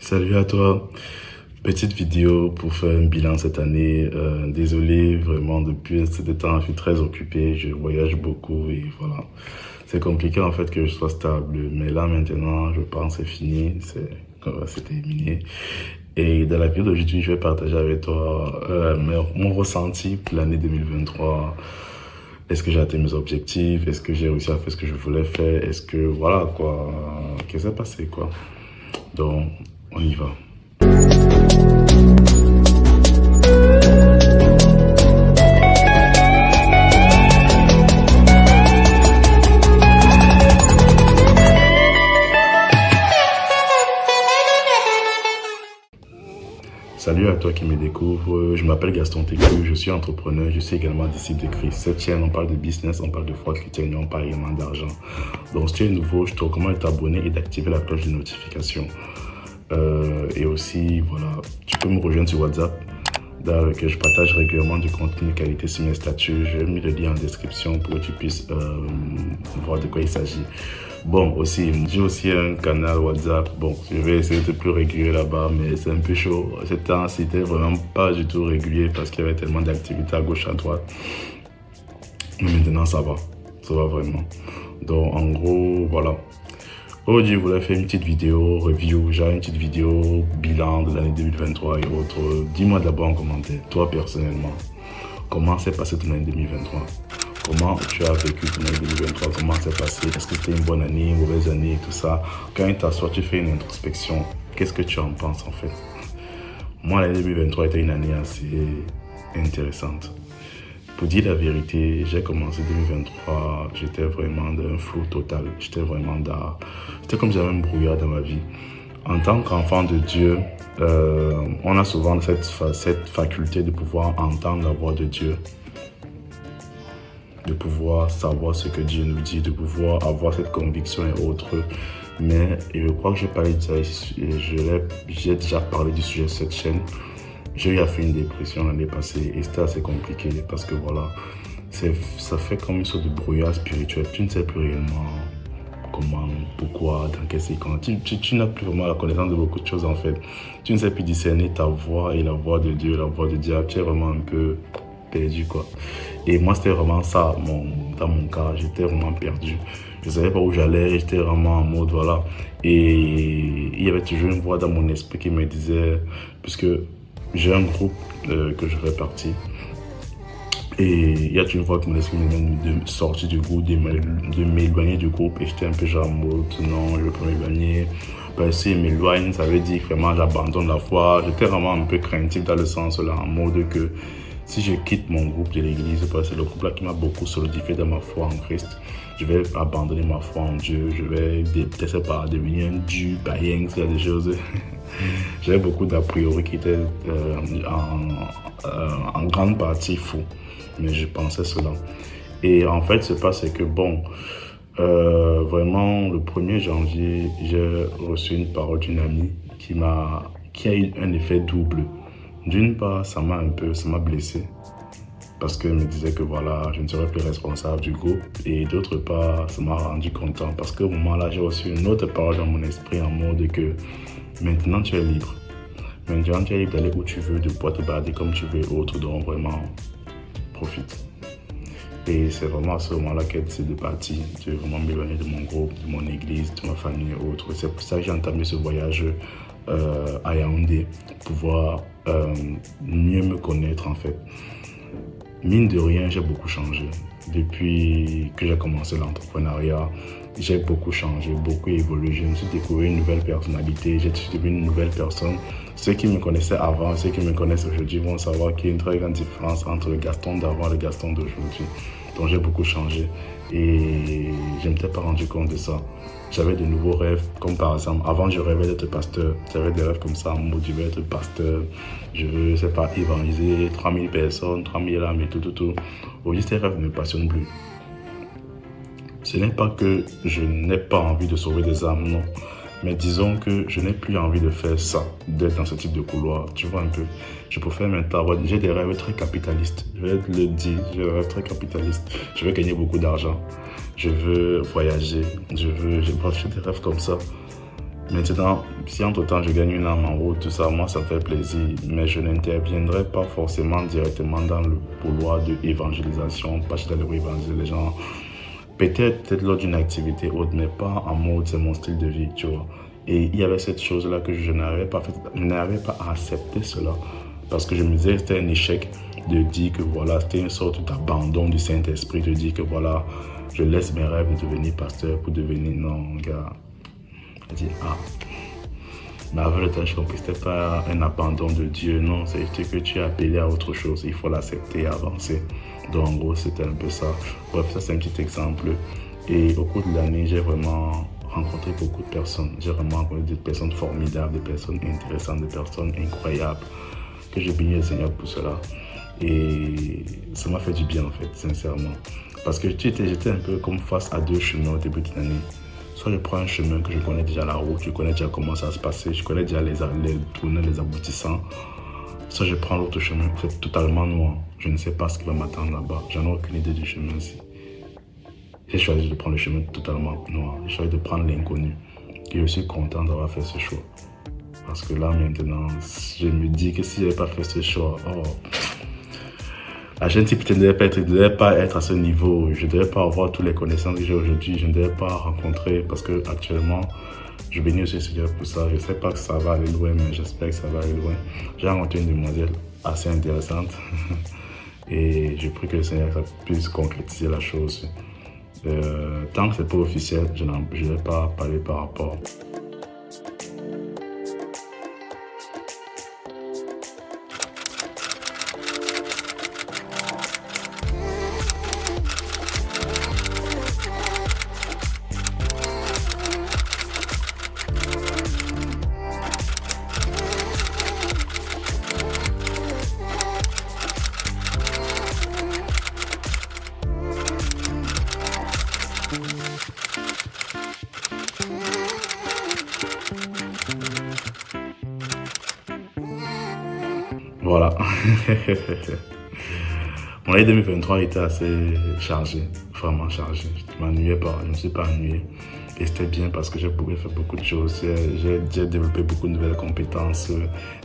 Salut à toi. Petite vidéo pour faire un bilan cette année. Désolé, vraiment, depuis ce temps, je suis très occupé. Je voyage beaucoup et voilà. C'est compliqué en fait que je sois stable. Mais là maintenant, je pense que c'est fini. C'est terminé. Et dans la vidéo d'aujourd'hui, je vais partager avec toi mon ressenti pour l'année 2023. Est-ce que j'ai atteint mes objectifs? Est-ce que j'ai réussi à faire ce que je voulais faire? Est-ce que, voilà quoi, qu'est-ce qui s'est passé quoi? Donc, on y va. Salut à toi qui me découvre, je m'appelle Gaston Técu, je suis entrepreneur, je suis également disciple de Christ. Cette chaîne, on parle de business, on parle de foi chrétienne et on parle également d'argent. Donc si tu es nouveau, je te recommande de t'abonner et d'activer la cloche de notification. Et aussi, voilà, tu peux me rejoindre sur WhatsApp, dans lequel je partage régulièrement du contenu de qualité sur mes statuts. Je vais mis le lien en description pour que tu puisses voir de quoi il s'agit. Bon, aussi, j'ai aussi un canal WhatsApp. Bon, je vais essayer d'être plus régulier là-bas, mais c'est un peu chaud. Ce temps, c'était vraiment pas du tout régulier parce qu'il y avait tellement d'activités à gauche, à droite. Mais maintenant, ça va vraiment. Donc, en gros, voilà. Aujourd'hui, je voulais faire une petite vidéo review, genre une petite vidéo bilan de l'année 2023 et autres. Dis-moi d'abord en commentaire, toi personnellement, comment s'est passé ton année 2023? Comment tu as vécu ton année 2023? Comment s'est passé? Est-ce que c'était une bonne année, une mauvaise année et tout ça? Quand tu t'assois, tu fais une introspection. Qu'est-ce que tu en penses en fait? Moi, l'année 2023 était une année assez intéressante. Pour dire la vérité, j'ai commencé 2023, j'étais vraiment dans un flou total. J'étais vraiment dans... C'était comme si j'avais un brouillard dans ma vie. En tant qu'enfant de Dieu, on a souvent cette faculté de pouvoir entendre la voix de Dieu, de pouvoir savoir ce que Dieu nous dit, de pouvoir avoir cette conviction et autres. Mais je crois que j'ai déjà parlé du sujet de cette chaîne. J'ai eu à faire une dépression l'année passée et c'était assez compliqué parce que voilà, ça fait comme une sorte de brouillard spirituel. Tu ne sais plus réellement comment, pourquoi, dans quel séquence. Tu n'as plus vraiment la connaissance de beaucoup de choses en fait. Tu ne sais plus discerner ta voix et la voix de Dieu, la voix du diable. Tu es vraiment un peu perdu quoi. Et moi c'était vraiment ça, dans mon cas, j'étais vraiment perdu. Je ne savais pas où j'allais, j'étais vraiment en mode voilà. Et il y avait toujours une voix dans mon esprit qui me disait, puisque j'ai un groupe que je fais partie. Et il y a une fois que mon esprit me demande de sortir du groupe, de m'éloigner du groupe. Et j'étais un peu genre en mode, non, je ne veux pas m'éloigner. Parce que si je m'éloigne, ça veut dire que vraiment j'abandonne la foi. J'étais vraiment un peu craintif dans le sens là, en mode que si je quitte mon groupe de l'église, parce que c'est le groupe là qui m'a beaucoup solidifié dans ma foi en Christ, je vais abandonner ma foi en Dieu, je vais peut-être pas devenir un dieu païen, c'est des choses. J'avais beaucoup d'a priori qui étaient en grande partie faux, mais je pensais cela. Et en fait, ce qui se passe, c'est que bon, vraiment, le 1er janvier, j'ai reçu une parole d'une amie qui a eu un effet double. D'une part, ça m'a blessé parce qu'elle me disait que voilà, je ne serais plus responsable du groupe. Et d'autre part, ça m'a rendu content parce qu'au moment-là, j'ai reçu une autre parole dans mon esprit en mode que maintenant tu es libre. Maintenant tu es libre d'aller où tu veux, de pouvoir te balader comme tu veux, autre, donc vraiment, profite. Et c'est vraiment à ce moment-là qu'elle décide de partir, de vraiment m'éloigner de mon groupe, de mon église, de ma famille et autres. C'est pour ça que j'ai entamé ce voyage à Yaoundé, pour pouvoir mieux me connaître en fait. Mine de rien, j'ai beaucoup changé. Depuis que j'ai commencé l'entrepreneuriat, j'ai beaucoup changé, beaucoup évolué. Je me suis découvert une nouvelle personnalité, j'ai devenu une nouvelle personne. Ceux qui me connaissaient avant, ceux qui me connaissent aujourd'hui vont savoir qu'il y a une très grande différence entre le Gaston d'avant et le Gaston d'aujourd'hui. Donc j'ai beaucoup changé et je ne m'étais pas rendu compte de ça. J'avais de nouveaux rêves, comme par exemple, avant je rêvais d'être pasteur. J'avais des rêves comme ça, moi je veux être pasteur, je veux, je sais pas, évangéliser 3000 personnes, 3000 âmes et tout. Aujourd'hui, ces rêves ne me passionnent plus. Ce n'est pas que je n'ai pas envie de sauver des âmes, non. Mais disons que je n'ai plus envie de faire ça, d'être dans ce type de couloir. Tu vois un peu, je préfère maintenant avoir... J'ai des rêves très capitalistes. Je vais te le dire, j'ai des rêves très capitalistes. Je veux gagner beaucoup d'argent. Je veux voyager. J'ai des rêves comme ça. Maintenant, si entre-temps je gagne une arme en route, tout ça, moi ça me fait plaisir, mais je n'interviendrai pas forcément directement dans le couloir de évangélisation, pas d'aller évangéliser les gens. Peut-être lors d'une activité autre, mais pas en mode c'est mon style de vie, tu vois. Et il y avait cette chose-là que je n'arrivais pas, je n'arrivais pas à accepter cela. Parce que je me disais que c'était un échec de dire que voilà, c'était une sorte d'abandon du Saint-Esprit, de dire que voilà, je laisse mes rêves de devenir pasteur pour devenir, non, gars. Je dis, ah, mais avec le temps, je compris que ce n'était pas un abandon de Dieu, non, c'est juste que tu es appelé à autre chose, il faut l'accepter et avancer. Donc en gros, c'était un peu ça. Bref, ça c'est un petit exemple. Et au cours de l'année, j'ai vraiment rencontré beaucoup de personnes. J'ai vraiment rencontré des personnes formidables, des personnes intéressantes, des personnes incroyables, que je bénis le Seigneur pour cela. Et ça m'a fait du bien en fait, sincèrement. Parce que j'étais un peu comme face à deux chemins au début de l'année. Soit je prends un chemin que je connais déjà la route, je connais déjà comment ça va se passer, je connais déjà les tournants, les aboutissants. Soit je prends l'autre chemin, c'est totalement noir. Je ne sais pas ce qui va m'attendre là-bas. J'en ai aucune idée du chemin-ci. J'ai choisi de prendre le chemin totalement noir. J'ai choisi de prendre l'inconnu. Et je suis content d'avoir fait ce choix. Parce que là, maintenant, je me dis que si je n'avais pas fait ce choix, la jeune type ne devait pas être à ce niveau. Je ne devais pas avoir toutes les connaissances que j'ai aujourd'hui. Je ne devais pas rencontrer parce que actuellement, je bénis aussi le Seigneur pour ça. Je ne sais pas que ça va aller loin, mais j'espère que ça va aller loin. J'ai rencontré une demoiselle assez intéressante et je prie que le Seigneur puisse concrétiser la chose. Tant que ce n'est pas officiel, je ne vais pas parler par rapport. Voilà. Mon année 2023 était assez chargée, vraiment chargée. Je ne m'ennuyais pas, je ne me suis pas ennuyé. Et c'était bien parce que j'ai fait beaucoup de choses. J'ai développé beaucoup de nouvelles compétences.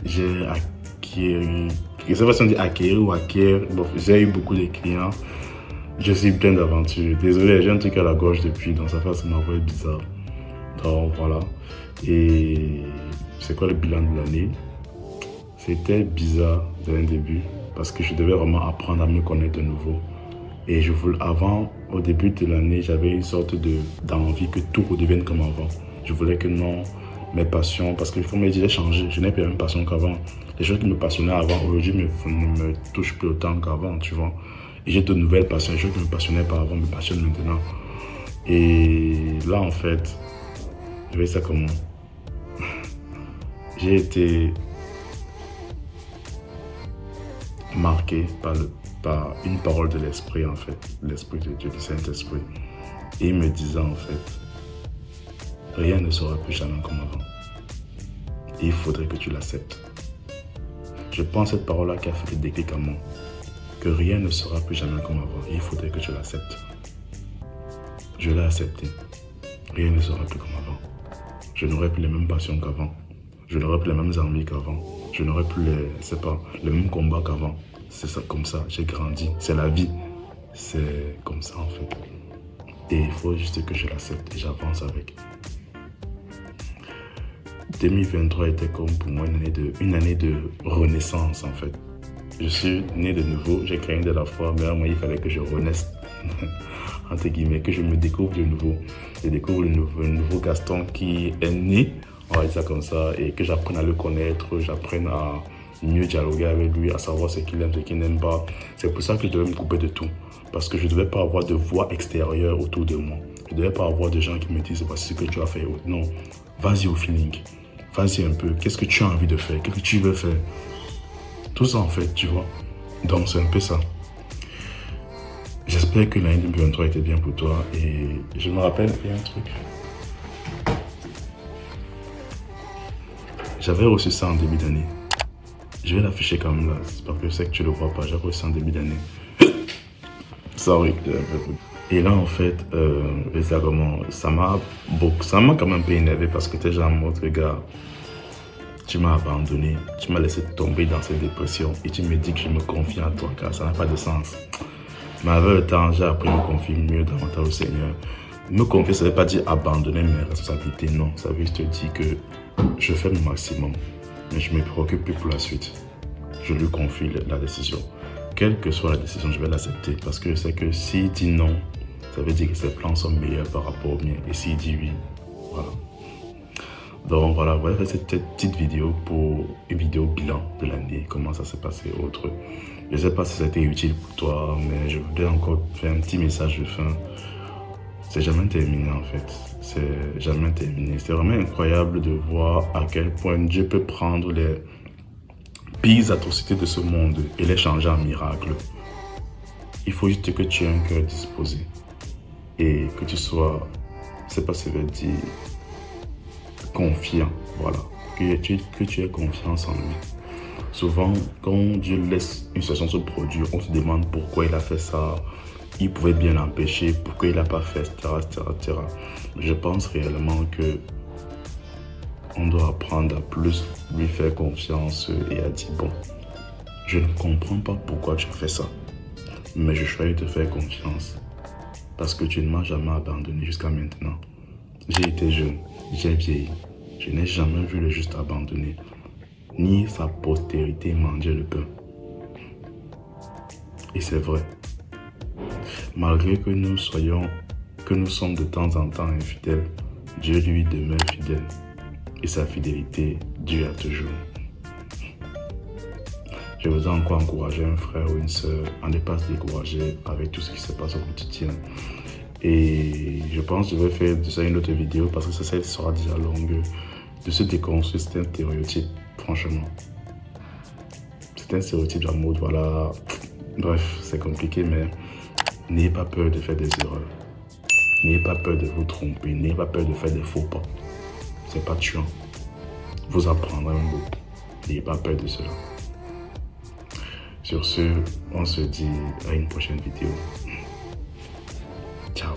J'ai acquis, je ne sais pas si on dit acquérir ou acquérir. Bon, j'ai eu beaucoup de clients. Je suis plein d'aventures. Désolé, j'ai un truc à la gorge depuis, donc ça fait ma voix bizarre. Donc voilà. Et c'est quoi le bilan de l'année? C'était bizarre dès le début parce que je devais vraiment apprendre à me connaître de nouveau. Et au début de l'année, j'avais une sorte d'envie que tout redevienne comme avant. Je voulais que non, mes passions, parce qu'il faut me dire, j'ai changé, je n'ai plus la même passion qu'avant. Les choses qui me passionnaient avant, aujourd'hui, ne me touchent plus autant qu'avant, tu vois. Et j'ai de nouvelles passions, les choses qui ne me passionnaient pas avant me passionnent maintenant. Et là, en fait, je vais dire ça comment? J'ai été marqué par une parole de l'Esprit, en fait, l'Esprit de Dieu, le Saint-Esprit. Et il me disait, en fait, rien ne sera plus jamais comme avant. Et il faudrait que tu l'acceptes. Je pense cette parole-là qui a fait le déclic à moi. Que rien ne sera plus jamais comme avant. Et il faudrait que tu l'acceptes. Je l'ai accepté. Rien ne sera plus comme avant. Je n'aurai plus les mêmes passions qu'avant. Je n'aurai plus les mêmes envies qu'avant. Je n'aurai plus le même combat qu'avant. C'est ça, comme ça, j'ai grandi. C'est la vie. C'est comme ça, en fait. Et il faut juste que je l'accepte et j'avance avec. 2023 était comme pour moi une année de renaissance, en fait. Je suis né de nouveau, j'ai créé de la foi, mais moi, il fallait que je renaisse, entre guillemets, que je me découvre de nouveau. Je découvre le nouveau Gaston qui est né, on va dire ça comme ça, et que j'apprenne à le connaître, j'apprenne à mieux dialoguer avec lui, à savoir ce qu'il aime, ce qu'il n'aime pas. C'est pour ça que je devais me couper de tout, parce que je ne devais pas avoir de voix extérieure autour de moi. Je ne devais pas avoir de gens qui me disent voici ce que tu as fait. Non, vas-y au feeling, vas-y un peu, qu'est-ce que tu as envie de faire, qu'est-ce que tu veux faire. Tout ça en fait, tu vois. Donc c'est un peu ça. J'espère que l'année 2023 était bien pour toi et je me rappelle, il y a un truc. J'avais reçu ça en début d'année. Je vais l'afficher quand même là, c'est parce que je sais que tu le vois pas. J'ai reçu ça en début d'année. Sorry, Et là, en fait, ça m'a quand même un peu énervé parce que t'es genre en mode, gars, tu m'as abandonné, tu m'as laissé tomber dans cette dépression et tu me dis que je me confie à toi, car ça n'a pas de sens. Mais avec le temps, j'ai appris à me confier mieux davantage au Seigneur. Me confier, ça ne veut pas dire abandonner mes responsabilités, non. Ça veut juste dire que je fais mon maximum, mais je ne me préoccupe plus pour la suite. Je lui confie la décision. Quelle que soit la décision, je vais l'accepter parce que je sais que s'il dit non, ça veut dire que ses plans sont meilleurs par rapport aux miens. Et s'il dit oui, voilà. Donc voilà, voilà cette petite vidéo pour une vidéo bilan de l'année, comment ça s'est passé, autre. Je ne sais pas si ça a été utile pour toi, mais je voudrais encore faire un petit message de fin. C'est jamais terminé en fait, c'est jamais terminé. C'est vraiment incroyable de voir à quel point Dieu peut prendre les pires atrocités de ce monde et les changer en miracles. Il faut juste que tu aies un cœur disposé et que tu sois, je ne sais pas si ça veut dire, confiant, voilà, que tu aies confiance en lui. Souvent, quand Dieu laisse une situation se produire, on se demande pourquoi il a fait ça, il pouvait bien l'empêcher, pourquoi il n'a pas fait, etc. Je pense réellement que on doit apprendre à plus lui faire confiance et à dire, bon, je ne comprends pas pourquoi tu as fait ça, mais je choisis de te faire confiance parce que tu ne m'as jamais abandonné jusqu'à maintenant. J'ai été jeune, j'ai vieilli, je n'ai jamais vu le juste abandonné, ni sa postérité manger le pain. Et c'est vrai. Malgré que nous sommes de temps en temps infidèles, Dieu lui demeure fidèle. Et sa fidélité dure toujours. Je vous ai encore encouragé un frère ou une soeur à ne pas se décourager avec tout ce qui se passe au quotidien. Et je pense que je vais faire de ça une autre vidéo parce que ça sera déjà longue. De se déconstruire, c'est un stéréotype, franchement. C'est un stéréotype en mode, voilà. Bref, c'est compliqué, mais n'ayez pas peur de faire des erreurs. N'ayez pas peur de vous tromper. N'ayez pas peur de faire des faux pas. C'est pas tuant. Vous apprendrez un bout. N'ayez pas peur de cela. Sur ce, on se dit à une prochaine vidéo. Ciao.